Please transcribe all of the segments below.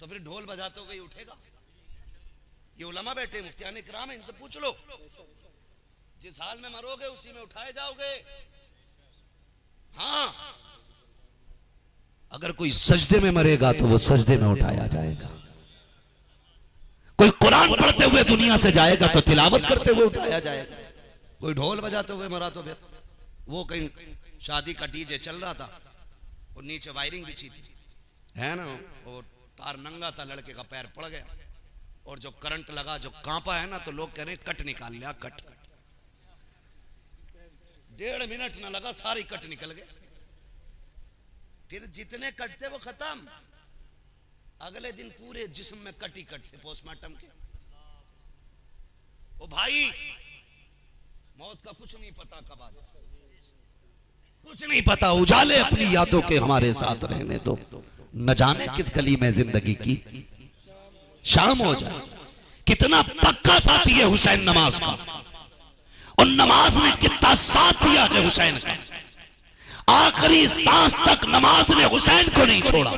तो फिर ढोल बजाते हुए उठेगा? ये उलमा बैठे मुफ्तियान इकराम है, इनसे पूछ लो। जिस हाल में मरोगे उसी में उठाए जाओगे। हाँ, अगर कोई सजदे में मरेगा तो वो सजदे में उठाया जाएगा। कोई कुरान पढ़ते हुए दुनिया से जाएगा तो तिलावत करते हुए उठाया जाएगा। कोई ढोल बजाते हुए मरा तो फिर वो कहीं शादी का डीजे चल रहा था और नीचे वायरिंग बिछी थी, है ना, और तार नंगा था, लड़के का पैर पड़ गया और जो करंट लगा, जो कांपा है ना, तो लोग कह रहे हैं कट निकाल लिया, कट। 1.5 मिनट ना लगा, सारी कट निकल गए। फिर जितने कट थे वो खत्म। अगले दिन पूरे जिस्म में कट ही कट थे पोस्टमार्टम के। ओ भाई, मौत का कुछ नहीं पता कब आ जाए, कुछ नहीं पता। उजाले अपनी यादों के हमारे साथ रहने दो, न जाने किस गली में जिंदगी की शाम हो जाए। कितना पक्का साथी है हुसैन नमाज का, और नमाज ने कितना साथ दिया है हुसैन का। आखिरी सांस तक नमाज ने हुसैन को नहीं छोड़ा,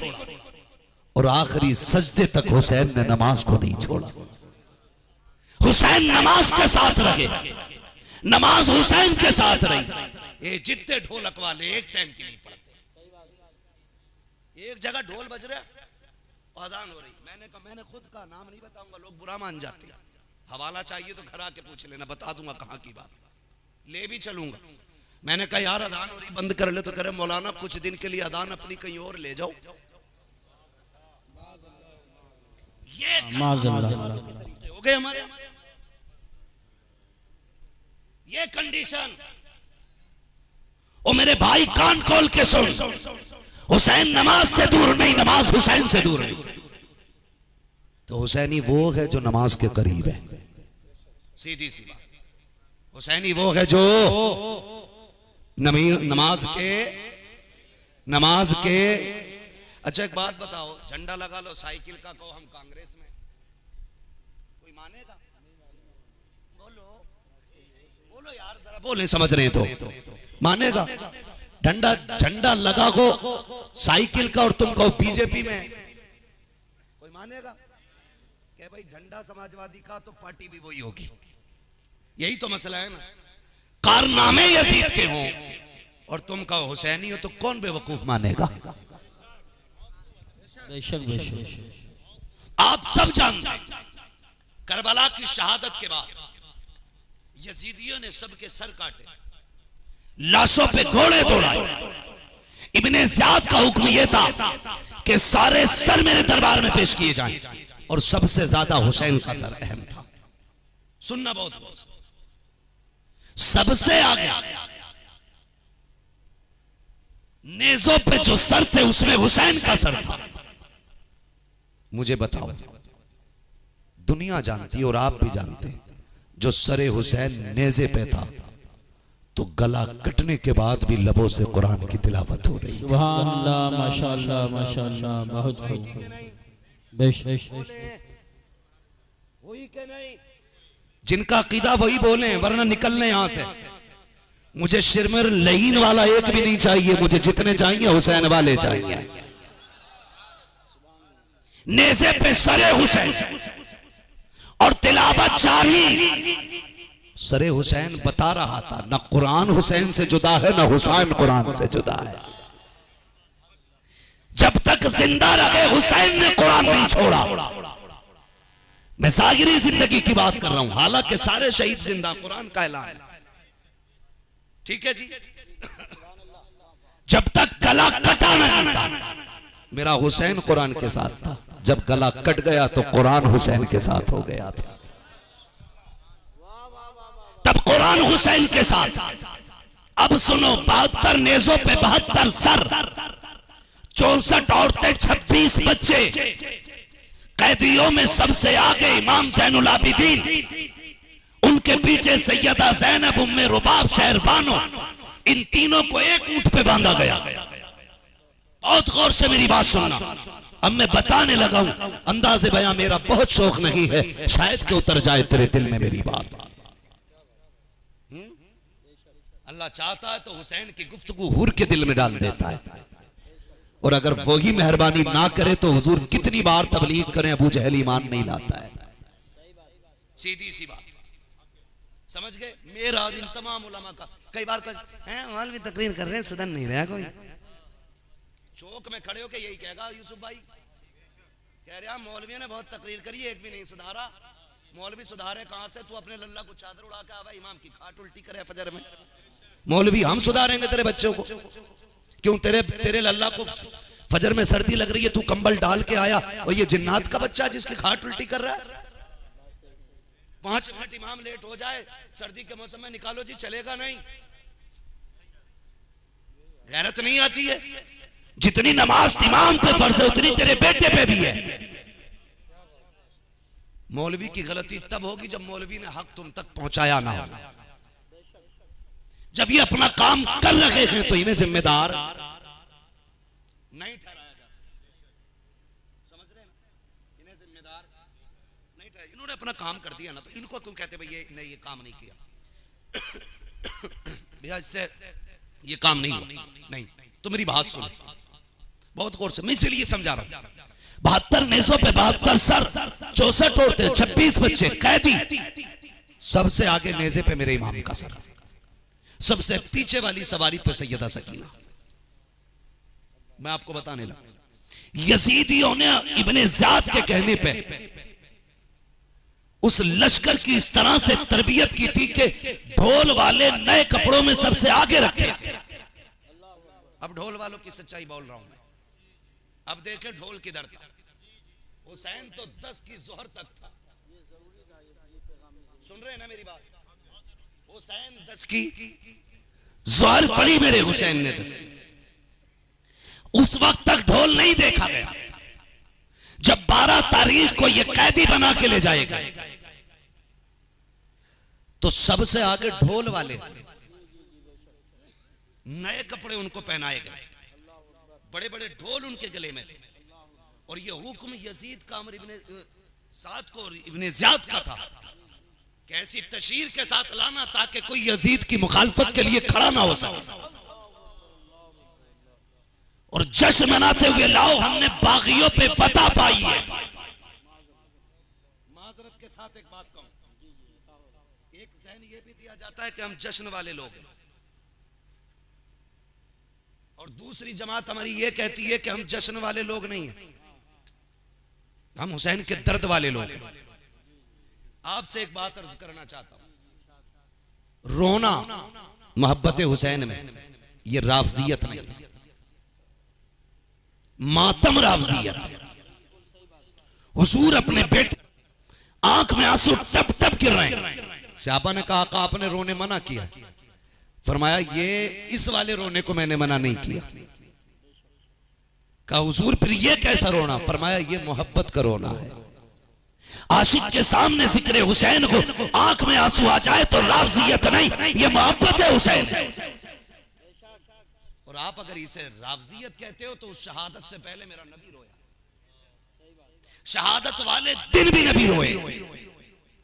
और आखिरी सजदे तक हुसैन ने नमाज को नहीं छोड़ा। हुसैन नमाज के साथ रहे, नमाज हुसैन के साथ रही। ये जितने ढोलक वाले एक टाइम की नहीं पढ़ते। एक जगह ढोल बज रहा, अजान हो रही, मैंने कहा, मैंने खुद का नाम नहीं बताऊंगा, लोग बुरा मान जाते हैं। हवाला चाहिए तो घर आके पूछ लेना, बता दूंगा कहां की बात, ले भी चलूंगा। मैंने कहा यार अदान हो रही, बंद कर ले, तो करे मौलाना कुछ दिन के लिए अदान अपनी कहीं और ले जाओ। ये हो गए हमारे, ये कंडीशन। ओ मेरे भाई कान खोल के सुन, हुसैन नमाज से दूर नहीं, नमाज हुसैन से दूर नहीं। तो हुसैनी वो है जो नमाज के करीब है, सीधी सी बात। हुसैनी वो है जो नमाज के। अच्छा एक बात बताओ, झंडा लगा लो साइकिल का, कहो हम कांग्रेस में, कोई मानेगा? बोलो बोलो यार, जरा बोले, समझ रहे हैं तो मानेगा? झंडा लगा को साइकिल का और तुम कहो बीजेपी में, कोई मानेगा? क्या भाई झंडा समाजवादी का तो पार्टी भी वही होगी। यही तो मसला है ना। कारनामे यजीद के हों और तुम कहो हुसैनी हो, तो कौन बेवकूफ मानेगा? बेशक बेशक। आप सब जानते हैं करबला की शहादत के बाद यजीदियों ने सबके सर काटे, लाशों पे घोड़े दौड़ाए। इब्ने ज़ियाद का हुक्म यह था कि सारे सर मेरे दरबार में पेश किए जाएं, और सबसे ज्यादा हुसैन का सर अहम था। सुनना बहुत बहुत, सबसे आगे नेज़ों पे जो सर थे उसमें हुसैन का सर था। मुझे बताओ, दुनिया जानती और आप भी जानते, जो सरे हुसैन नेज़े पे था तो गला कटने के बाद भी लबों से कुरान की तिलावत हो रही। सुभान अल्लाह, माशाअल्लाह माशाअल्लाह, बहुत खूब। बेशक। वही के नहीं, जिनका अकीदा वही बोले, वरना निकलने यहां से। मुझे शिरमर लहीन वाला एक भी नहीं चाहिए, मुझे जितने चाहिए हुसैन वाले चाहिए। नेज़े पे सरे हुसैन और तिलावत जारी। सरे हुसैन बता रहा था, न कुरान हुसैन से जुदा है, न हुसैन कुरान से जुदा है। जब तक जिंदा रहे हुसैन ने कुरान नहीं छोड़ा। मैं ज़ाहिरी जिंदगी की बात कर रहा हूं, हालांकि सारे शहीद जिंदा, कुरान का ऐलान है, ठीक है जी। जब तक गला कटा नहीं था, मेरा हुसैन कुरान के साथ था। जब गला कट गया तो कुरान हुसैन के साथ हो गया था। तब कुरान हुसैन के साथ। अब सुनो, 72 नेज़ों पे 72 सर, 64 औरतें, 26 बच्चे। कैदियों में सबसे आगे इमाम ज़ैनुल आबिदीन, उनके पीछे सैयदा ज़ैनब, उम्मे रुबाब, शहरबानो। इन तीनों को एक ऊंट पे बांधा गया। बहुत गौर से मेरी बात सुनना। अब मैं बताने लगा हूं, अंदाज़े बयां मेरा बहुत शौक नहीं है, शायद कि उतर जाए तेरे दिल में मेरी बात। अल्लाह चाहता है तो हुसैन की गुफ्तगू हुर के दिल में डाल देता है। और अगर वही मेहरबानी ना करे तो हुजूर कितनी बार तबलीग करें, अबू जहल ईमान नहीं लाता है। सीधी सी बात, समझ गए? मेरा और इन तमाम उलमा का कई बार हैं मौलवी तकरीर कर रहे हैं, सदन नहीं रहा कोई। चौक में खड़े होके यही कहेगा यूसुफ भाई, कह रहे मौलवी ने बहुत तकरीर करी, एक भी नहीं सुधारा। मौलवी सुधारे कहां से? तू अपने लल्ला को चादर उड़ा के आवा, इमाम की खाट उल्टी करे फजर में। मौलवी हम सुधारेंगे तेरे बच्चों को? क्यों तेरे लल्ला को फजर में सर्दी लग रही है, तू कंबल डाल के आया और ये जिन्नात का बच्चा जिसकी खाट उल्टी कर रहा है। 5 मिनट इमाम लेट हो जाए सर्दी के मौसम में, निकालो जी, चलेगा नहीं। गैरत नहीं आती है? जितनी नमाज इमाम पे फर्ज है उतनी तेरे बेटे पे भी है। मौलवी की गलती तब होगी जब मौलवी ने हक तुम तक पहुंचाया ना हो। जब ये अपना काम कर रहे हैं तो इन्हें जिम्मेदार नहीं ठहराया जा सकता। समझ रहे हैं? इन्हें जिम्मेदार नहीं ठहराया। इन्होंने अपना काम कर दिया ना, तो इनको क्यों कहते भाई ये काम नहीं किया? भैया इससे ये काम नहीं हुआ। नहीं, तो मेरी बात सुनो बहुत गौर से, मैं इसलिए समझा रहा हूं। 72 नेज़ों पे 72 सर, 64 औरतें, 26 बच्चे, कैदी। सबसे आगे नेज़े पे मेरे इमाम का सर, सबसे पीछे वाली सवारी पे सैयदा सकीना। मैं आपको बताने लगा, यजीदियों ने इब्ने ज़ियाद के कहने पे उस लश्कर की इस तरह से तरबियत की थी कि ढोल वाले नए कपड़ों में सबसे आगे रखे थे। अब ढोल वालों की सच्चाई बोल रहा हूं मैं। अब देखें ढोल किधर था। हुसैन तो 10 की जोहर तक था। सुन रहे हैं ना मेरी बात? हुसैन 10 की जोहर पड़ी, मेरे हुसैन ने 10 की। उस वक्त तक ढोल नहीं देखा गया। जब 12 तारीख को ये कैदी बना के ले जाएगा तो सबसे आगे ढोल वाले थे। नए कपड़े उनको पहनाए गए, बड़े बड़े ढोल उनके गले में थे। और ये हुक्म यजीद का अमर इब्ने साद को इब्ने ज़ियाद का था, कैसी तशहीर के साथ लाना ताकि कोई यजीद की मुखालफत के लिए खड़ा ना हो सके। और जश्न मनाते हुए लाओ हमने बागियों पे फतह पाई है। माजरत के साथ एक बात कहूं, एक ज़हन ये भी दिया जाता है कि हम जश्न वाले लोग हैं, और दूसरी जमात हमारी ये कहती है कि हम जश्न वाले लोग नहीं हैं, हम हुसैन के दर्द वाले लोग हैं। आपसे एक बात अर्ज करना चाहता हूं, रोना मोहब्बत हुसैन में ये राफजियत नहीं है, मातम राफजियत है। हुजूर अपने बेटे आंख में आंसू टप टप गिर रहे हैं। सहाबा ने कहा आका आपने रोने मना किया। फरमाया ये इस वाले रोने को मैंने मना नहीं किया। कहा हुजूर फिर ये कैसा रोना? फरमाया ये मोहब्बत का रोना है। आशिक के सामने जिक्र हुसैन को आंख में आंसू आ जाए तो राफजियत नहीं, ये मोहब्बत है हुसैन। और आप अगर इसे राफजियत कहते हो तो उस शहादत से पहले मेरा नबी रोया, शहादत वाले दिन भी नबी रोए।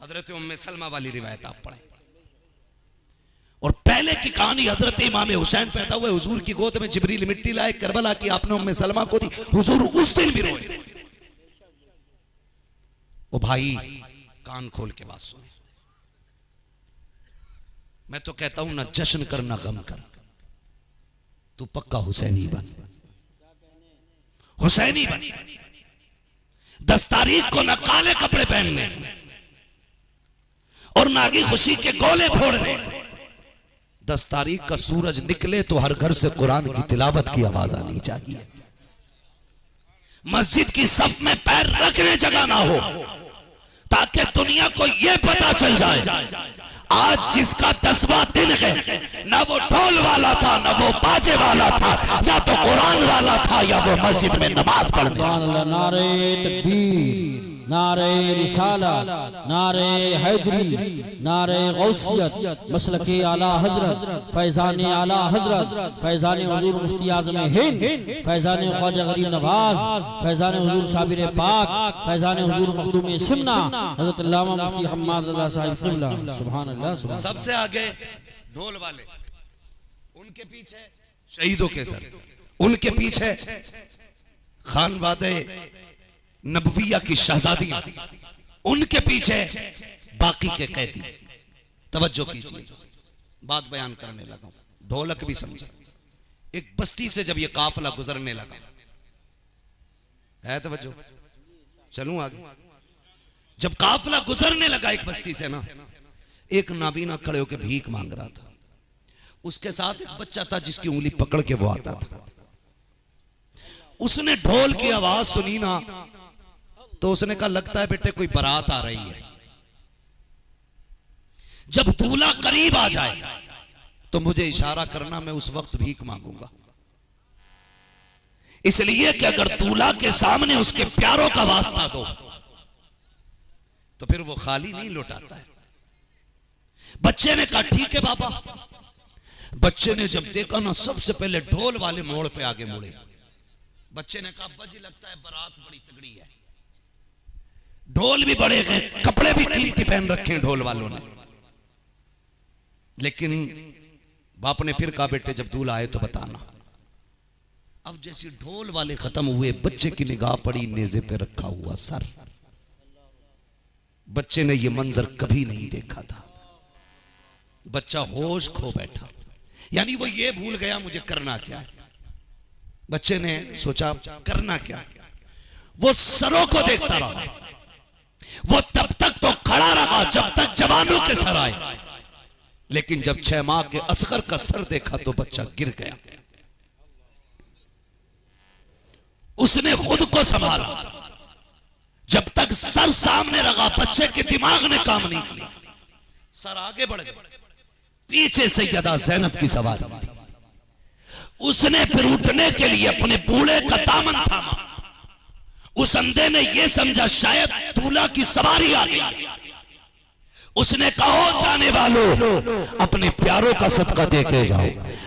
हजरत उम्मे सलमा वाली रिवायत आप पढ़ें। और पहले की कहानी हजरत इमाम हुसैन पैदा हुए, हुजूर की गोद में जिब्रील मिट्टी लाए करबला की, आपने उम्मे सलमा को दी, हुजूर उस दिन भी रोए। ओ भाई कान खोल के बात सुने, मैं तो कहता हूं ना जश्न कर ना गम कर, तू पक्का हुसैनी बन, हुसैनी बन। 10 तारीख को ना काले कपड़े पहनने और ना आगे खुशी के गोले फोड़ने। 10 तारीख का सूरज निकले तो हर घर से कुरान की तिलावत की आवाज आनी चाहिए। मस्जिद की सफ में पैर रखने जगह ना हो, ताकि दुनिया को यह पता चल जाए आज जिसका 10वां दिन है, ना वो ढोल वाला था, ना वो बाजे वाला था, या तो कुरान वाला था, या वो मस्जिद में नमाज पढ़ने वाला। नारे तकबीर, नारे रिसाला, नारे हैदरी, नारे गौसियत, मसलके आला हजरत, फैजान आला हजरत, फैजान हुजूर मुफ्ती आज़म हिंद, फैजान ख्वाजा गरीब नवाज, फैजान हुजूर साबिर पाक, फैजान हुजूर मखदूम सिमना, हजरत अल्लामा मुफ्ती हम्माद रज़ा साहिब क़िबला। सुभान अल्लाह। सबसे आगे ढोल वाले, उनके पीछे शहीदों के सर, उनके पीछे खानवादे नबविया की शहजादियां, उनके पीछे बाकी के कैदी। तवज्जो कीजिए, बात बयान करने लगा, ढोलक भी समझे। एक बस्ती से जब ये काफिला गुजरने लगा, है तवज्जो, चलूं आगे। जब काफिला गुजरने लगा एक बस्ती से ना, एक नाबीना खड़े होकर भीख मांग रहा था। उसके साथ एक बच्चा था जिसकी उंगली पकड़ के वो आता था। उसने ढोल की आवाज सुनी ना, तो उसने कहा लगता है बेटे कोई बारात आ रही है। जब दूल्हा करीब आ जाए तो मुझे इशारा करना, मैं उस वक्त भीख मांगूंगा। इसलिए कि अगर दूल्हा के सामने उसके प्यारों का वास्ता दो तो फिर वो खाली नहीं लौटाता है। बच्चे ने कहा ठीक है बाबा। बच्चे ने जब देखा ना, सबसे पहले ढोल वाले मोड़ पे आगे मुड़े। बच्चे ने कहा अब्बा जी लगता है बारात बड़ी तगड़ी है। ढोल भी बड़े हैं, कपड़े भी कीमती पहन रखे हैं ढोल वालों ने। लेकिन बाप ने फिर कहा बेटे जब दूल्हा आए तो बताना। अब जैसे ढोल वाले खत्म हुए, बच्चे की निगाह पड़ी नेज़े पे रखा हुआ सर। बच्चे ने यह मंजर कभी नहीं देखा था। बच्चा होश खो बैठा, यानी वो ये भूल गया मुझे करना क्या है। बच्चे ने सोचा करना क्या। वो सरों को देखता रहा। वो तब तक तो खड़ा रहा जब तक जवानों के सर आए, लेकिन जब 6 माह के असगर का सर देखा तो बच्चा गिर गया। उसने खुद को संभाला। जब तक सर सामने रखा, बच्चे के दिमाग ने काम नहीं किया। सर आगे बढ़ गया। पीछे सैयदा ज़ैनब की सवारी थी। उसने फिर उठने के लिए अपने बूढ़े का दामन थामा। उस अंधे ने यह समझा शायद दूल्हा की सवारी आ गई। उसने कहा जाने वालों अपने प्यारों का सदका दे के जाओ,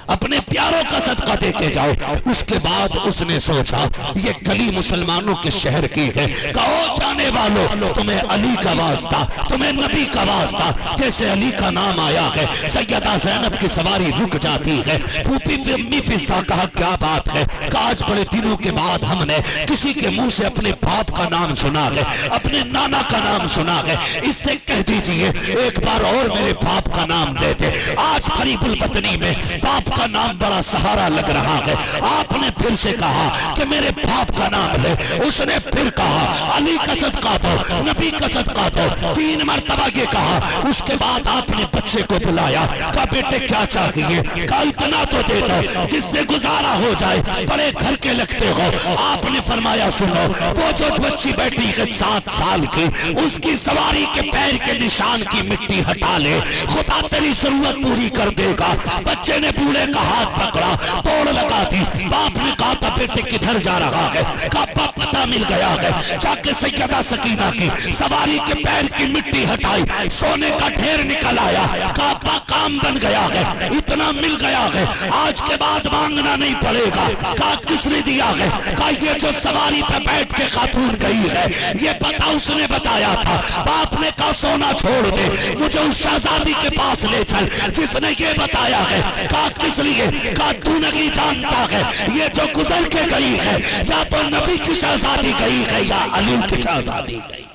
अपने प्यारों का सदका दे के जाओ। उसके बाद उसने सोचा ये गली मुसलमानों के शहर की है। कहो जाने वालों तुम्हें अली का वास्ता, तुम्हें नबी का वास्ता। जैसे अली का नाम आया है, सैयदा ज़ैनब की सवारी रुक जाती है। फूफी अम्मी फिजा कहा क्या बात है, आज बड़े दिनों के बाद हमने किसी के मुंह से अपने बाप का नाम सुना है, अपने नाना का नाम सुना है। इससे कह दीजिए एक बार और मेरे बाप का नाम दे दे। आज गरीबुल वतनी में बाप का नाम बड़ा सहारा लग रहा है। आपने फिर से कहा कि मेरे बाप का नाम ले। उसने फिर कहा अली का सदका दो, नबी का सदका दो। 3 मरतबा ये कहा। उसके बाद आपने बच्चे को बुलाया, कहा बेटे क्या चाहिए? कहा इतना तो दे दो जिससे गुजारा हो जाए, बड़े घर के लगते हो। आपने फरमाया सुनो, वो जो बच्ची बैठी है 7 साल की, उसकी सवारी के पैर के निशान की मिट्टी हटा ले, खुदा तेरी जरूरत पूरी कर देगा। बच्चे ने बूढ़े का हाथ पकड़ा, तोड़ लगा दी। बाप ने कहा था बेटे किधर जा रहा है? कहा पता मिल गया है। जाके सैयदा सकीना की सवारी के पैर की मिट्टी हटाई, सोने का ढेर निकल आया। कहा काम बन गया है, इतना मिल गया है, आज के बाद मांगना नहीं पड़ेगा। कहा किसने दिया है? कहा ये जो सवारी पे बैठ के खातून गई है, ये पता उसने बताया था। बाप ने कहा सोना छोड़ दे, मुझे उस शहजादी के पास ले चल जिसने ये बताया है। कहा किस लिए? कहा तू नहीं जानता है, ये जो गुजर के गई है या तो नबी की शहजादी गई है या अली की शहजादी गई।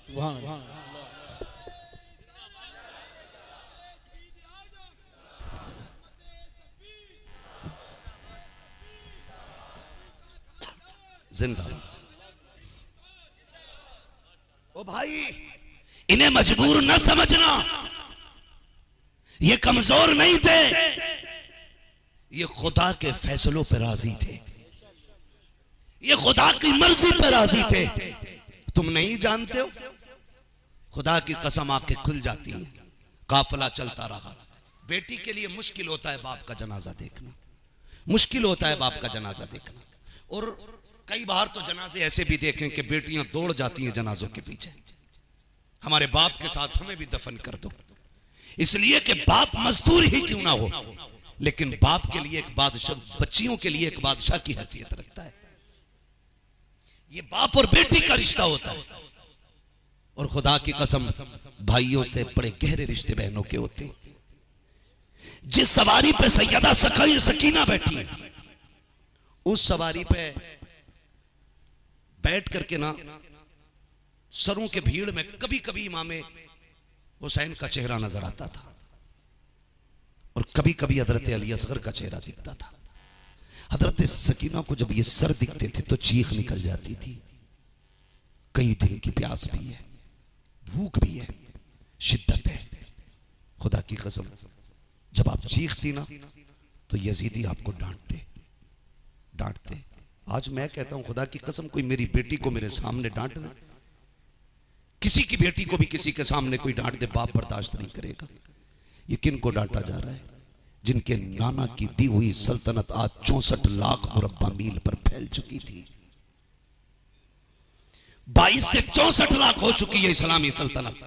सुभान अल्लाह। जिंदा ओ भाई, इन्हें मजबूर न समझना। ये कमजोर नहीं थे, ये खुदा के फैसलों पर राजी थे, ये खुदा की मर्जी पर राजी थे। तुम नहीं जानते हो, खुदा की कसम आंखें खुल जाती है। काफिला चलता रहा। बेटी के लिए मुश्किल होता है बाप का जनाजा देखना, मुश्किल होता है बाप का जनाजा देखना। और कई बार तो जनाजे ऐसे भी देखें कि बेटियां दौड़ जाती हैं जनाजों के पीछे, हमारे बाप के साथ हमें भी दफन कर दो। इसलिए कि बाप मजदूर ही क्यों ना हो, लेकिन बाप के लिए एक बादशाह, बच्चियों के लिए एक बादशाह की हैसियत रखता है। ये बाप और बेटी का रिश्ता होता है। और खुदा की कसम भाइयों से बड़े गहरे रिश्ते बहनों के होते हैं। जिस सवारी पे सैयदा सकीना बैठी है, उस सवारी पे बैठ करके ना सरों के भीड़ में कभी कभी इमाम हुसैन का चेहरा नजर आता था और कभी कभी हजरत अली असगर का चेहरा दिखता था। हजरत सकीना को जब ये सर दिखते थे तो चीख निकल जाती थी। कई दिन की प्यास भी है, भूख भी है, शिद्दत है। खुदा की कसम जब आप चीखती ना तो यजीदी आपको डांटते। आज मैं कहता हूं खुदा की कसम, कोई मेरी बेटी को मेरे सामने डांट दे, किसी की बेटी को भी किसी के सामने कोई डांट दे, बाप बर्दाश्त नहीं करेगा। ये किन को डांटा जा रहा है? जिनके नाना की दी हुई सल्तनत आज 64 लाख मुरब्बा मील पर फैल चुकी थी। 22 से 64 लाख हो चुकी है इस्लामी सल्तनत।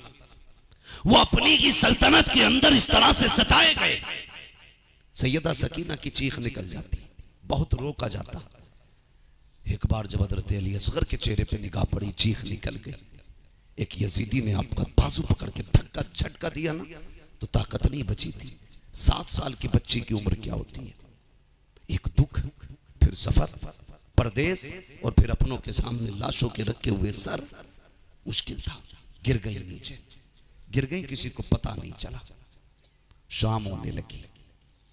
वो अपनी ही सल्तनत के अंदर इस तरह से सताए गए। सैयदा सकीना की चीख निकल जाती, बहुत रोका जाता। एक बार जब हजरत अली असगर के चेहरे पे निगाह पड़ी, चीख निकल गई। एक यजीदी ने आपका बाजू पकड़ के धक्का झटका दिया ना तो ताकत नहीं बची थी। 7 साल की बच्ची की उम्र क्या होती है? एक दुख, फिर सफर, परदेश और फिर अपनों के सामने लाशों के रखे हुए सर। मुश्किल था। गिर गई नीचे, गिर गई, किसी को पता नहीं चला। शाम होने लगी,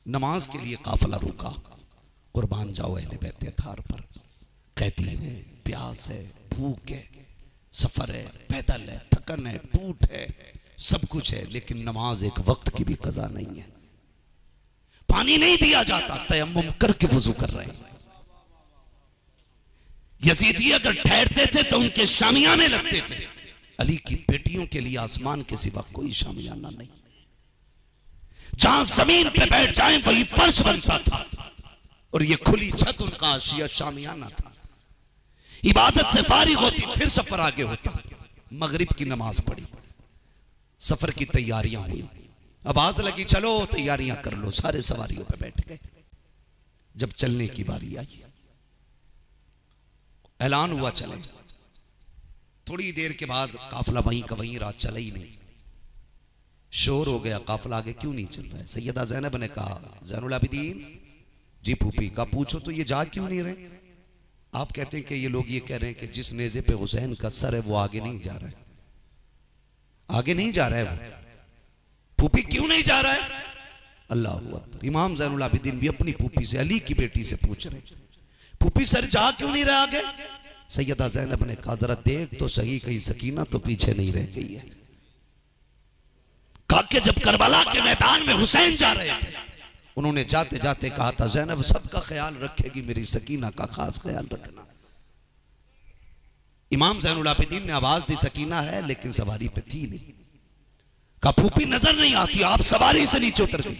नमाज के लिए काफिला रुका। कुर्बान जाओ अहले बैत थार पर। कहती है प्यास है, भूख है, सफर है, पैदल है, थकन है, टूट है, सब कुछ है, लेकिन नमाज एक वक्त की भी कज़ा नहीं है। पानी नहीं दिया जाता, तयम्मुम करके वुजू कर रहे हैं। यजीदी अगर ठहरते थे तो उनके शामियाने लगते थे। अली की बेटियों के लिए आसमान के सिवा कोई शामियाना नहीं। जहां जमीन पे बैठ जाएं वही फर्श बनता था और ये खुली छत उनका आशिया शामियाना था। इबादत से फारिग होती, फिर सफर आगे होता। मगरिब की नमाज पढ़ी, सफर की तैयारियां हुई, आवाज लगी चलो तैयारियां कर लो। सारे सवारियों पे बैठ गए। जब चलने की बारी आई, ऐलान हुआ चले। थोड़ी देर के बाद काफिला वहीं का वहीं, रात चला ही नहीं। शोर हो गया, काफिला आगे क्यों नहीं चल रहा है? सैयदा ज़ैनब ने कहा, ज़ैनुल आबिदीन जी फूफी का पूछो तो ये जा क्यों नहीं रहे? आप कहते हैं कि ये लोग ये कह रहे हैं कि जिस नेज़े पे हुसैन का सर है वो आगे नहीं जा रहा है, आगे नहीं जा रहा है वो। फूफी क्यों नहीं जा रहा है? अल्लाह अकबर। इमाम ज़ैनुल आबिदीन भी अपनी फूफी से, अली की बेटी से पूछ रहे, फूफी सर जा क्यों नहीं रहा आगे? सैयदा ज़ैनब ने कहा जरा देख तो सही, कहीं सकीना तो पीछे नहीं रह गई है। कहा कि जब करबला के मैदान में हुसैन जा रहे थे, उन्होंने जाते जाते कहा था ज़ैनब सबका ख्याल रखेगी, मेरी सकीना का खास ख्याल रखना। इमाम ज़ैनुल आबिदीन ने आवाज दी सकीना है, लेकिन सवारी पे थी नहीं। कहा फूफी नजर नहीं आती, आप सवारी से नीचे उतर गई।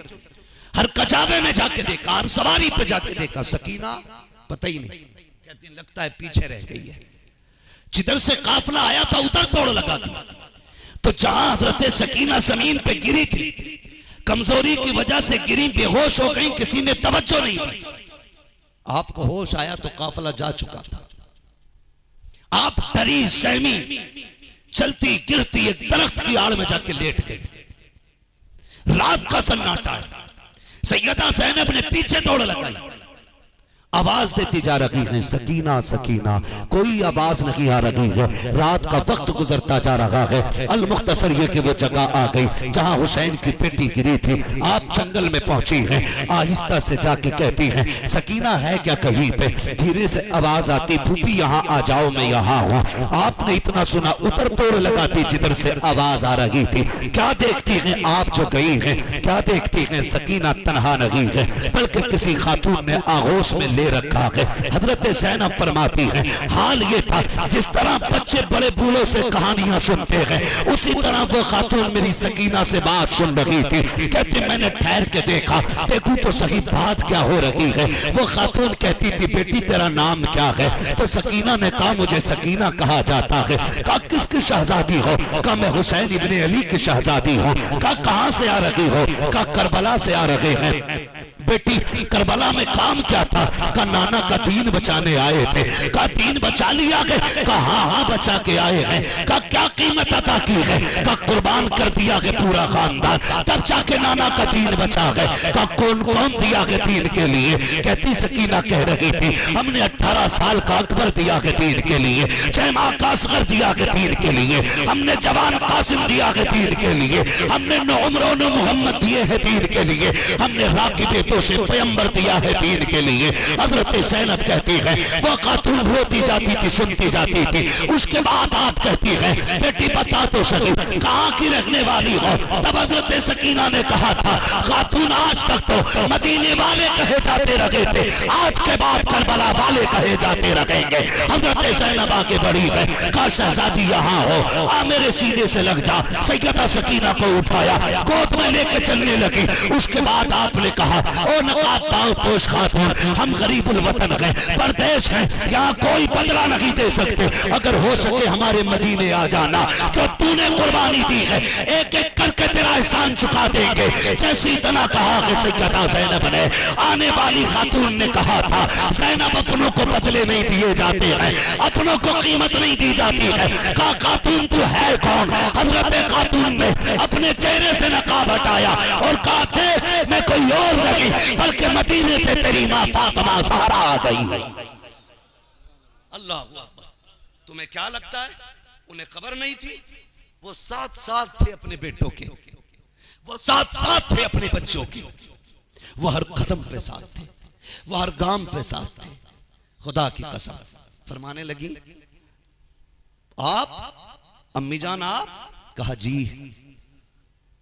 हर कचाबे में जाके देखा, हर सवारी पे जाके देखा, सकीना पता ही नहीं। कहती लगता है पीछे रह गई है। जिधर से काफिला आया था उधर दौड़ लगा दी। तो जहां हजरत सकीना जमीन पे गिरी थी, कमजोरी की वजह से गिरी, बेहोश हो गई, किसी ने तवज्जो नहीं दी। आपको होश आया तो काफिला जा चुका था। आप डरी सहमी चलती गिरती एक दरख्त की आड़ में जाके लेट गई। रात का सन्नाटा है। सैयदा ज़ैनब ने पीछे दौड़ लगाई, आवाज देती जा रही है सकीना सकीना, कोई आवाज नहीं आ रही है। रात का वक्त गुजरता जा रहा है। अल मुख्तसर ये कि वो जगह आ गई जहां हुसैन की पेटी गिरी थी। आप जंगल में पहुंची हैं, आहिस्ता से जाके कहती हैं सकीना है क्या कहीं पे? धीरे से आवाज आती फूफी यहाँ आ जाओ, मैं यहाँ हूँ। आपने इतना सुना, उतर तोड़ लगाती जिधर से आवाज आ रही थी। क्या देखती हैं आप जो गई हैं? क्या देखती हैं? सकीना तनहा नहीं है, बल्कि किसी खातून ने आगोश में ले रखा है। हजरत ज़ैनब फरमाती है हाल ये था जिस तरह बच्चे बड़े बूढ़ों से कहानियां सुनते हैं, उसी तरह वो खातून मेरी सकीना से बात सुन रही थी। कहती मैंने ठहर के देखा, देखूं तो सही बात क्या हो रही है। वो खातून कहती थी बेटी तेरा नाम क्या है? तो सकीना ने कहा मुझे सकीना कहा जाता है। कहा किसकी शहजादी हो? कहा मैं हुसैन इब्ने अली की शहजादी हूँ। कहा कहां से आ रही हो? कहा करबला से आ रहे हैं। बेटी करबला में काम क्या था? का नाना का दीन बचाने आए थे। का दीन बचा लिया गए? कहा हाँ हाँ बचा के आए हैं। का क्या कीमत अदा की है? का कुर्बान कर दिया है पूरा खानदान, तब जाके नाना का दीन बचा है। का कौन कौन दिया है दीन के लिए? कहती सकीना कह रही थी हमने 18 साल का अकबर दिया है दीन के लिए, 6 माह का असगर दिया है दीन के लिए, हमने जवान कासिम दिया है दीन के लिए, हमने उमरों मोहम्मद दिए हैं दीन के लिए, हमने राकिब दोषे पैगंबर दिया है दीन के लिए। हजरत ज़ैनब कहती है वो खातून रोती जाती थी, सुनती जाती थी। उसके बाद आप कहती है बेटी बता तो सही कहाँ की रहने वाली हो? तब हजरत सकीना ने कहा था खातून आज तक तो मदीने वाले कहे जाते रहे थे, आज के बाद करबला वाले कहे जाते रहेंगे। हजरत ज़ैनब आगे बढ़ी है, का शहजादी यहाँ हो, आ मेरे सीने से लग जा। सैयदा सकीना को उठाया, गोद में लेके चलने लगी। उसके बाद आपने कहा ओ नकाब पाओ पोश खातून, हम गरीबुल वतन हैं, परदेश हैं, यहाँ कोई बदला नहीं दे सकते। अगर हो सके हमारे मदीने आ जाना, जो तूने कुर्बानी दी है एक एक करके तेरा एहसान चुका देंगे। जैसी तना कहा कि सैयदा ज़ैनब ने, आने वाली खातून ने कहा था ज़ैनब अपनों को बदले नहीं दिए जाते हैं, अपनों को कीमत नहीं दी जाती है। कहा खातून तू है कौन? हजरत खातून ने अपने चेहरे से नकाब हटाया और कहा थे मैं कोई और नहीं बल्कि मदीने से तेरी मां फातिमा ज़हरा आ गई है। अल्लाह अकबर। तुम्हें क्या लगता है उन्हें खबर नहीं थी? वो साथ थे अपने बेटों के, वो साथ थे अपने बच्चों के, वो हर कदम पे साथ थे, वो हर गांव पे साथ थे। खुदा की कसम फरमाने लगी आप अम्मी जान आप? कहा जी।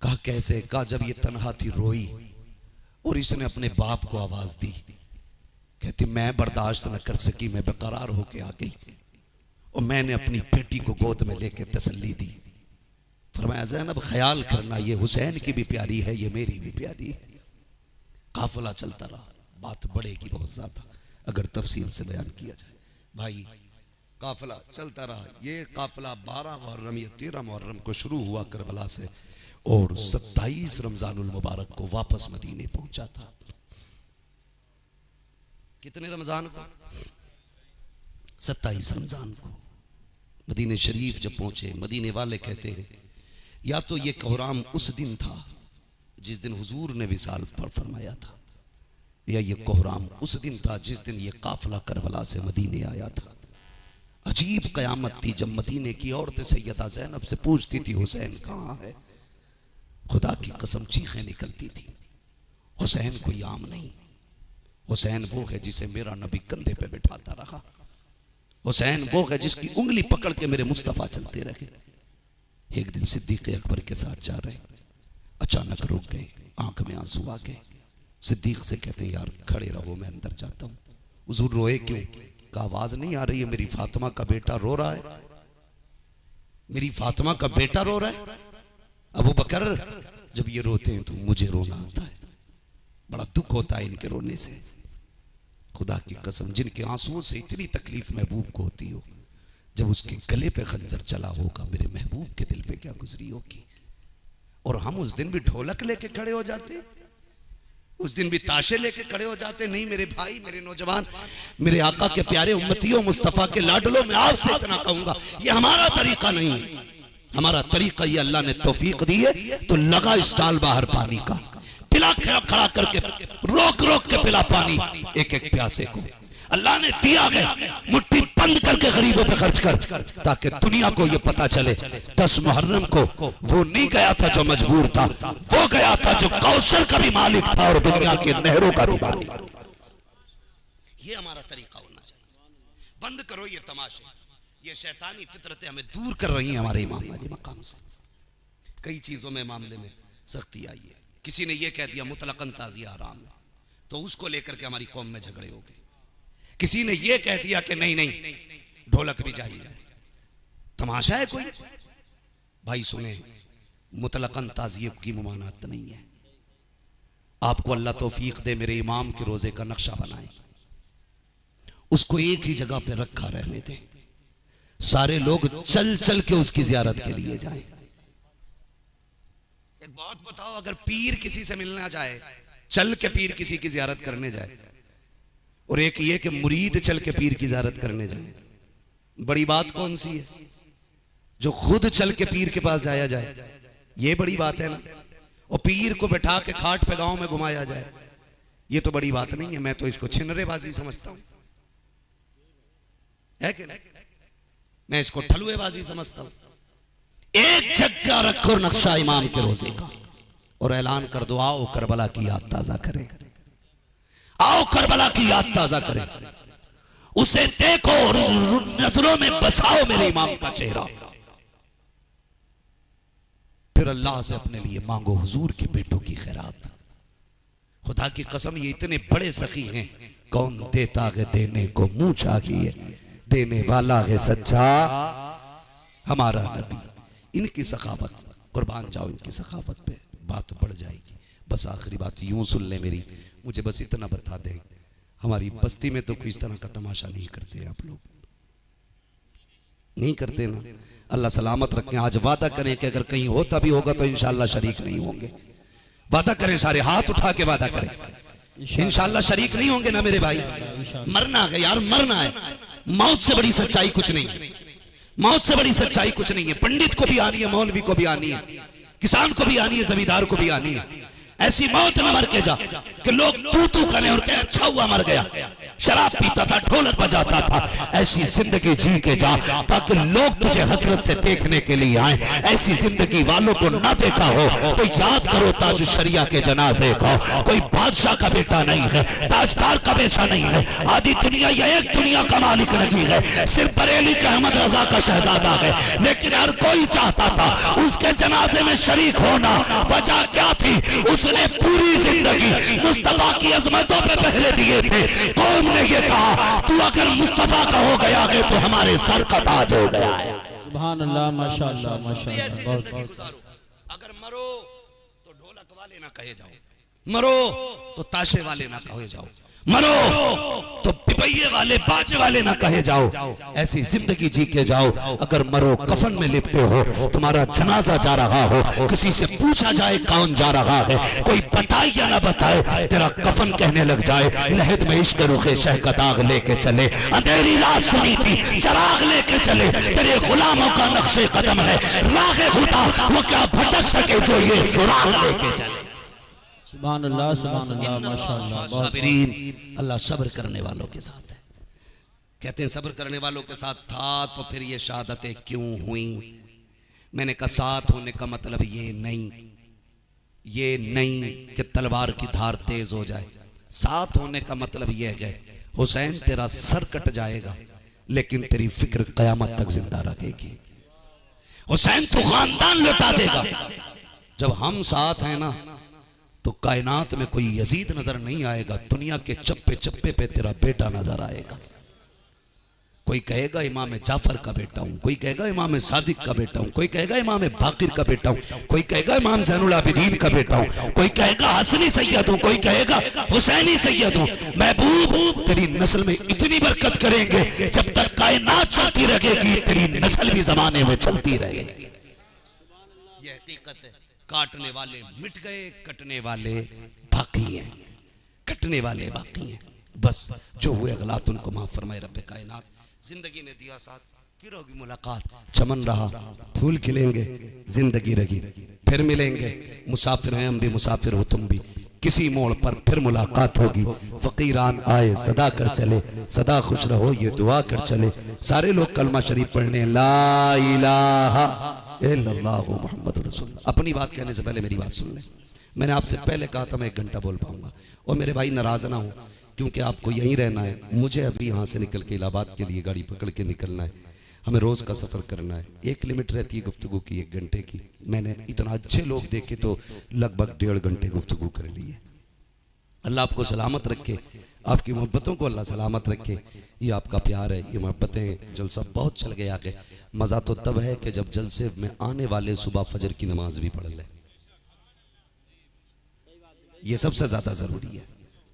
कहा कैसे? कहा जब ये तन्हा थी रोई और इसने अपने बाप को आवाज दी। कहती मैं बर्दाश्त न कर सकी, मैं बेकरार होके आ गई और मैंने अपनी बेटी को गोद में लेके तसल्ली दी। फरमाया ज़ैनब ख्याल करना ये हुसैन की भी प्यारी है, ये मेरी भी प्यारी है। काफिला चलता रहा, बात बढ़ेगी बहुत ज्यादा अगर तफसील से बयान किया जाए। भाई काफिला चलता रहा। ये काफिला 12 मुहर्रम या 13 मुहर्रम को शुरू हुआ करबला से और 27 रमजानुल मुबारक को वापस मदीने पहुंचा था। कितने रमजान को? 27 रमजान को मदीने शरीफ जब पहुंचे, मदीने वाले कहते हैं या तो ये कोहराम उस दिन था जिस दिन हुजूर ने विसाल पर फरमाया था, या ये कोहराम उस दिन था जिस दिन ये काफिला करबला से मदीने आया था। अजीब कयामत थी जब मदीने की औरतें सैयदा ज़ैनब से पूछती थी हुसैन कहाँ है? खुदा की कसम चीखें निकलती थी। हुसैन कोई आम नहीं, हुसैन वो है जिसे मेरा नबी कंधे पे बिठाता रहा, हुसैन वो है जिसकी उंगली पकड़ के मेरे मुस्तफा चलते रहे। एक दिन सिद्दीक अकबर के साथ जा रहे, अचानक रुक गए, आंख में आंसू आ गए। सिद्दीक से कहते यार खड़े रहो मैं अंदर जाता हूँ। हुजूर रोए क्यों? का आवाज नहीं आ रही है? मेरी फातिमा का बेटा रो रहा है, मेरी फातिमा का बेटा रो रहा है। अबू बकर जब ये रोते हैं तो मुझे रोना आता है, बड़ा दुख होता है इनके रोने से। खुदा की कसम जिनके आंसुओं से इतनी तकलीफ महबूब को होती हो, जब उसके गले पे खंजर चला होगा मेरे महबूब के दिल पे क्या गुजरी होगी। और हम उस दिन भी ढोलक लेके खड़े हो जाते, उस दिन भी ताशे लेके खड़े हो जाते। नहीं मेरे भाई, मेरे नौजवान, मेरे आका के प्यारे उम्मतियों, मुस्तफा के लाडलों, मैं आपसे इतना कहूंगा ये हमारा तरीका नहीं है। हमारा तरीका ये अल्लाह ने तौफीक दी है तो लगा स्टॉल बाहर पानी का, पिला खड़ा करके रोक रोक के पिला पानी एक एक प्यासे को। अल्लाह ने दिया है मुट्ठी बंद करके गरीबों पे खर्च कर, ताकि दुनिया को ये पता चले 10 मुहर्रम को वो नहीं गया था जो मजबूर था, वो गया था जो कौशल का भी मालिक था और दुनिया के नहरों का भी मालिक। ये हमारा तरीका होना चाहिए। बंद करो ये तमाशे, ये शैतानी फितरतें हमें दूर कर रही हैं हमारे इमाम वाली मकाम से। कई चीजों में मामले में सख्ती आई है। किसी ने ये कह दिया मुतलकन ताजिया हराम है, तो उसको लेकर के हमारी कौम में झगड़े हो गए। किसी ने ये कह दिया कि नहीं नहीं ढोलक भी चाहिए, तमाशा है कोई। भाई सुने, मुतलकन ताजिए की ममानात नहीं है। आपको अल्लाह तौफीक दे मेरे इमाम के रोजे का नक्शा बनाए, उसको एक ही जगह पे रखा रहने दे, सारे लोग चल चल के उसकी जियारत के लिए जाएं। एक बात बताओ, अगर पीर किसी से मिलना जाए, चल के पीर किसी की जियारत करने जाए, और एक ये कि मुरीद चल के पीर की जियारत करने जाए, बड़ी बात कौन सी है? जो खुद चल के पीर के पास जाया जाए, ये बड़ी बात है ना। और पीर को बैठा के खाट पे गांव में घुमाया जाए, ये तो बड़ी बात नहीं है। मैं तो इसको छिनरेबाजी समझता हूं, है कि नहीं? मैं इसको ठलुएबाजी समझता हूं। एक जगह रखो नक्शा इमाम के रोजे का और ऐलान कर दो, आओ करबला की याद ताजा करें, आओ करबला की याद ताजा करें, उसे देखो और नजरों में बसाओ मेरे इमाम का चेहरा। फिर अल्लाह से अपने लिए मांगो हुजूर के बेटों की खैरात। खुदा की कसम ये इतने बड़े सखी हैं, कौन देता है देने को मुंह चाहिए, देने वाला है सच्चा हमारा नबी। इनकी सखावत, कुर्बान जाओ इनकी सखावत पे, बात बढ़ जाएगी। बस आखिरी बात यूं सुन ले मेरी, मुझे बस इतना बता दें, हमारी बस्ती में तो कोई इस तरह का तमाशा नहीं करते, आप लोग नहीं करते ना। अल्लाह सलामत रखें। आज वादा करें कि अगर कहीं होता भी होगा तो इंशाअल्लाह शरीक नहीं होंगे। वादा करें, सारे हाथ उठा के वादा करें, इंशाअल्लाह शरीक नहीं होंगे ना मेरे भाई। मरना है यार, मरना है। मौत से बड़ी सच्चाई कुछ नहीं, मौत से बड़ी सच्चाई कुछ नहीं है। पंडित को भी आनी है, मौलवी को भी आनी है, किसान को भी आनी है, जमींदार को भी आनी है। ऐसी मौत न मर के जा कि लोग तू तू करें और कहें अच्छा हुआ मर गया। शराब पीता था, ढोलक बजाता था, ऐसी जिंदगी जी के जा ताकि लोग तुझे हसरत से देखने के लिए आए। ऐसी जिंदगी वालों को ना देखा हो तो याद करो ताज शरिया के जनाजे को। कोई बादशाह का बेटा नहीं है, ताजदार का बेटा नहीं है, आधी दुनिया या एक दुनिया का मालिक नहीं है, सिर्फ बरेली के अहमद रजा का शहजादा है। लेकिन हर कोई चाहता था उसके जनाजे में शरीक होना। वजह क्या थी? उसने पूरी जिंदगी मुस्तफा की अजमतों पे पहरे दिए थे। कौम ने ये कहा तू अगर मुस्तफा का हो गया है तो हमारे सर का ताज हो गया है। सुभान अल्लाह, माशाअल्लाह, माशाअल्लाह। बहुत अगर मरो तो ढोलक वाले ना कहे जाओ, मरो तो ताशे वाले ना कहे जाओ, मरो तो पिपैये वाले बाजे वाले ना कहे जाओ। ऐसी जिंदगी जी के जाओ। अगर मरो कफन में लिपटे हो, तुम्हारा जनाजा जा रहा हो, किसी से पूछा जाए कौन जा रहा है, कोई बताए या ना बताए, तेरा कफन कहने लग जाए लहद में इश्क रुखे शह का दाग लेके चले, अंधेरी रात सुनी थी चराग लेके चले, तेरे गुलामों का नक्शे कदम है राह खुदा, वो क्या भटक सके जो ये सुराग लेके चले। सुभान अल्लाह, सुभान अल्लाह, माशाअल्लाह। साबिरीन, अल्लाह सब्र करने वालों के साथ है। कहते हैं सब्र करने वालों के साथ था तो फिर ये शहादतें क्यों हुई? मैंने कहा साथ होने का मतलब ये नहीं कि तलवार की धार तेज हो जाए। साथ होने का मतलब यह है हुसैन तेरा सर कट जाएगा लेकिन तेरी फिक्र कयामत तक जिंदा रखेगी। हुसैन तो खानदान लौटा देगा। जब हम साथ हैं ना तो कायनात में कोई यजीद नजर नहीं आएगा, दुनिया के चप्पे चप्पे पे तेरा बेटा नजर आएगा। कोई कहेगा इमाम जाफर का बेटा हूं, कोई कहेगा इमाम सादिक का बेटा हूं, कोई कहेगा इमाम बाकिर का बेटा हूं, कोई कहेगा इमाम ज़ैनुल आबिदीन का बेटा हूं, कोई कहेगा हसनी सैयद हूं, कोई कहेगा हुसैनी सैयद हूं। महबूब तेरी नस्ल में इतनी बरकत करेंगे जब तक कायनात चलती रहेगी, तेरी नस्ल भी जमाने में चलती रहेगी। ये हकीकत है। काटने वाले मिट गए, कटने वाले बाकी हैं, कटने वाले बाकी हैं। बस जो हुए गलत उनको माफ फरमाए रब्बे कायनात। जिंदगी ने दिया साथ, फिर होगी मुलाकात, चमन रहा फूल खिलेंगे, जिंदगी रही फिर मिलेंगे। मुसाफिर हैं हम भी, मुसाफिर हो तुम भी, किसी मोड़ पर फिर मुलाकात होगी। फकीरान आए सदा कर चले, सदा खुश रहो ये दुआ कर चले। सारे लोग कलमा शरीफ पढ़ने, ला इलाहा इल्लल्लाहु मुहम्मदुर रसूलुल्लाह। अपनी बात कहने से पहले मेरी बात सुन लें। मैंने आपसे पहले कहा था मैं 1 घंटा बोल पाऊंगा, और मेरे भाई नाराज ना हो क्योंकि आपको यहीं रहना है। मुझे अभी यहाँ से निकल के इलाहाबाद के लिए गाड़ी पकड़ के निकलना है। हमें रोज़ का सफ़र करना है। एक लिमिट रहती है गुफ्तगू की 1 घंटे की। मैंने इतना अच्छे लोग देखे तो लगभग 1.5 घंटे गुफ्तगू कर ली है। अल्लाह आपको सलामत रखे, आपकी मोहब्बतों को अल्लाह सलामत रखे। ये आपका प्यार है, ये मोहब्बतें। जलसा बहुत चल गया आगे। मज़ा तो तब है कि जब जलसे में आने वाले सुबह फजर की नमाज भी पढ़ लें। ये सबसे ज़्यादा ज़रूरी है।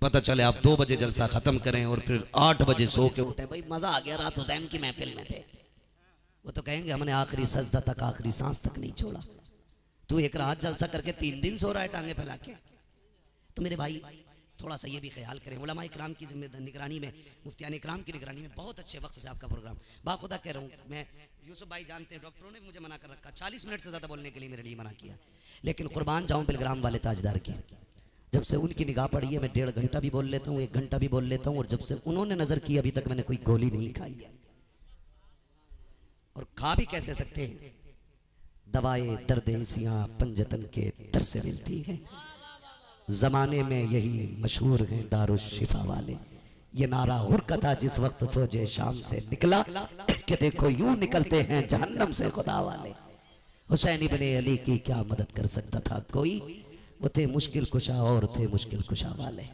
पता चले आप 2 बजे जलसा ख़त्म करें और फिर 8 बजे सो के उठे, भाई मज़ा आ गया, रात हुसैन की महफिल में थे। वो तो कहेंगे हमने आखिरी सजदा तक, आखिरी सांस तक नहीं छोड़ा। तू एक रात जलसा करके 3 दिन सो रहा है टांगे फैला के। तो मेरे भाई थोड़ा सा ये भी ख्याल करें। उलमा इकराम की निगरानी में, मुफ्तियान इकराम की निगरानी में बहुत अच्छे वक्त से आपका प्रोग्राम, बाखुदा कह रहा हूँ मैं, यूसुफ भाई जानते हैं, डॉक्टरों ने मुझे मना कर रखा, 40 मिनट से ज़्यादा बोलने के लिए मेरे लिए मना किया, लेकिन कुर्बान जाऊँ बिलग्राम वाले ताजदार की, जब से उनकी निगाह पड़ी है मैं 1.5 घंटा भी बोल लेता हूँ, 1 घंटा भी बोल लेता हूँ, और जब से उन्होंने नज़र की अभी तक मैंने कोई गोली नहीं खाई है। और खा भी कैसे सकते हैं, दवाए दर्द-ए-सियां पंजतन के दर से मिलती है, जमाने में यही मशहूर हैं दारुश शिफा वाले। ये नारा हुर्का था जिस वक्त फौजे शाम से निकला कि देखो यूं निकलते हैं जहन्नम से खुदा वाले। हुसैन इब्ने अली की क्या मदद कर सकता था कोई, वो थे मुश्किल कुशा और थे मुश्किल कुशा वाले।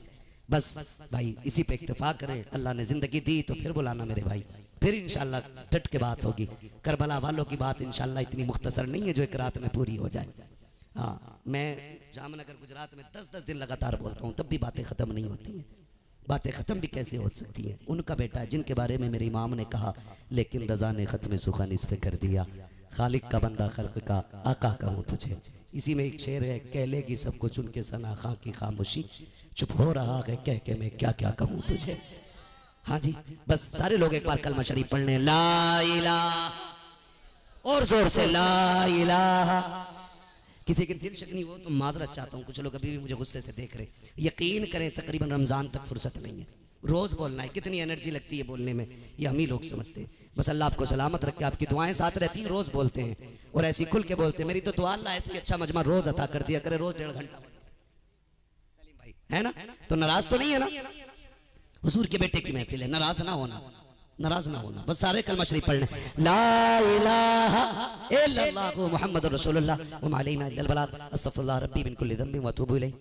बस भाई इसी पे इक्तफा करें, अल्लाह ने जिंदगी दी तो फिर बुलाना मेरे भाई, फिर इंशाल्लाह डट के बात होगी। करबला वालों की बात इंशाल्लाह इतनी मुख्तसर नहीं है जो एक रात में पूरी हो जाए। हाँ, मैं जामनगर गुजरात में 10-10 दिन लगातार बोलता हूँ, तब भी बातें ख़त्म नहीं होती हैं। बातें ख़त्म भी कैसे हो सकती हैं, उनका बेटा है जिनके बारे में मेरे इमाम ने कहा, लेकिन रज़ा ने ख़त्म सुखन इस पे कर दिया, खालिक का बंदा खल्क का आका कहूँ तुझे। इसी में एक शेर है, कह लेगी सब कुछ उनके सना खां की खामोशी, चुप हो रहा है कह के मैं क्या क्या कहूँ तुझे। हाँ जी, बस सारे लोग एक बार कलमा शरीफ पढ़ लें, ला इलाहा, और जोर से ला इलाहा। किसी के दिल शक नहीं हो तो माजरत चाहता हूँ, कुछ लोग अभी भी मुझे गुस्से से देख रहे, यकीन करें तकरीबन रमज़ान तक फुर्सत नहीं है, रोज़ बोलना है, कितनी एनर्जी लगती है बोलने में, ये हम ही लोग समझते हैं। बस अल्लाह आपको सलामत रखे, आपकी दुआएं साथ रहती हैं, रोज़ बोलते हैं और ऐसी खुल के बोलते हैं। मेरी तो दुआ अल्लाह ऐसी अच्छा मजमा रोज़ अता कर दिया करे, रोज़ 1.5 घंटा सलीम भाई, है ना? तो नाराज तो नहीं है ना? हुजूर के बेटे की महफिल है, नाराज ना होना, नाराज ना होना। बस सारे कलमा शरीफ पढ़ लें, ला इलाहा इल्लल्लाहु मुहम्मदुर रसूलुल्लाह व मा अलैना इल्लल बलाग, अस्तगफिरुल्लाह रब्बी मिन कुल्ली ज़ंबिन व अतूबु इलैह।